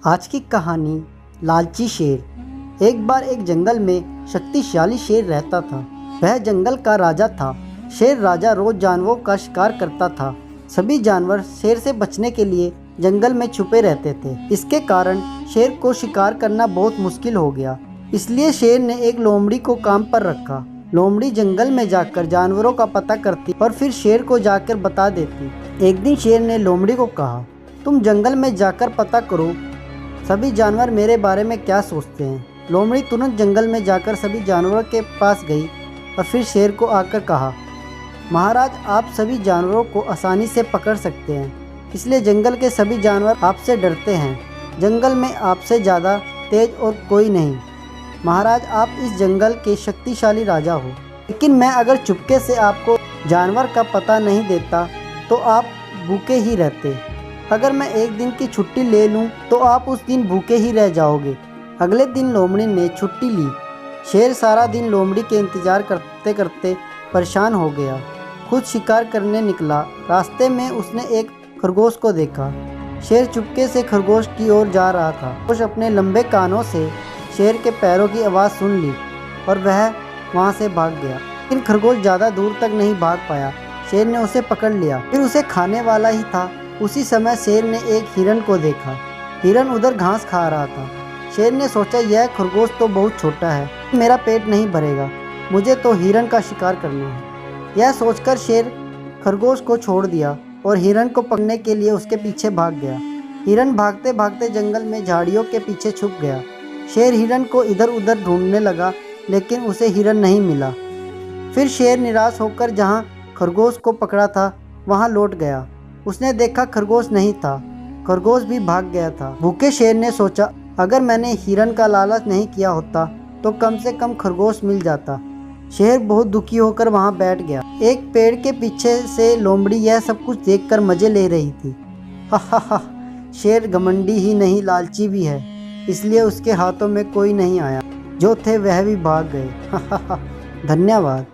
आज की कहानी लालची शेर। एक बार एक जंगल में शक्तिशाली शेर रहता था। वह जंगल का राजा था। शेर राजा रोज जानवरों का शिकार करता था। सभी जानवर शेर से बचने के लिए जंगल में छुपे रहते थे। इसके कारण शेर को शिकार करना बहुत मुश्किल हो गया। इसलिए शेर ने एक लोमड़ी को काम पर रखा। लोमड़ी जंगल में जाकर जानवरों का पता करती और फिर शेर को जाकर बता देती। एक दिन शेर ने लोमड़ी को कहा, तुम जंगल में जाकर पता करो सभी जानवर मेरे बारे में क्या सोचते हैं। लोमड़ी तुरंत जंगल में जाकर सभी जानवरों के पास गई और फिर शेर को आकर कहा, महाराज, आप सभी जानवरों को आसानी से पकड़ सकते हैं, इसलिए जंगल के सभी जानवर आपसे डरते हैं। जंगल में आपसे ज़्यादा तेज और कोई नहीं। महाराज, आप इस जंगल के शक्तिशाली राजा हो, लेकिन मैं अगर चुपके से आपको जानवर का पता नहीं देता तो आप भूखे ही रहते। अगर मैं एक दिन की छुट्टी ले लूं तो आप उस दिन भूखे ही रह जाओगे। अगले दिन लोमड़ी ने छुट्टी ली। शेर सारा दिन लोमड़ी के इंतज़ार करते करते परेशान हो गया। खुद शिकार करने निकला। रास्ते में उसने एक खरगोश को देखा। शेर चुपके से खरगोश की ओर जा रहा था। खरगोश अपने लंबे कानों से शेर के पैरों की आवाज़ सुन ली और वह वहाँ से भाग गया। लेकिन खरगोश ज़्यादा दूर तक नहीं भाग पाया। शेर ने उसे पकड़ लिया, फिर उसे खाने वाला ही था। उसी समय शेर ने एक हिरन को देखा। हिरन उधर घास खा रहा था। शेर ने सोचा, यह खरगोश तो बहुत छोटा है, मेरा पेट नहीं भरेगा, मुझे तो हिरन का शिकार करना है। यह सोचकर शेर खरगोश को छोड़ दिया और हिरन को पकड़ने के लिए उसके पीछे भाग गया। हिरन भागते भागते जंगल में झाड़ियों के पीछे छुप गया। शेर हिरन को इधर उधर ढूंढने लगा, लेकिन उसे हिरन नहीं मिला। फिर शेर निराश होकर जहाँ खरगोश को पकड़ा था वहाँ लौट गया। उसने देखा खरगोश नहीं था। खरगोश भी भाग गया था। भूखे शेर ने सोचा, अगर मैंने हिरन का लालच नहीं किया होता तो कम से कम खरगोश मिल जाता। शेर बहुत दुखी होकर वहां बैठ गया। एक पेड़ के पीछे से लोमड़ी यह सब कुछ देखकर मजे ले रही थी। हा, शेर घमंडी ही नहीं लालची भी है, इसलिए उसके हाथों में कोई नहीं आया। जो थे वह भी भाग गए। धन्यवाद।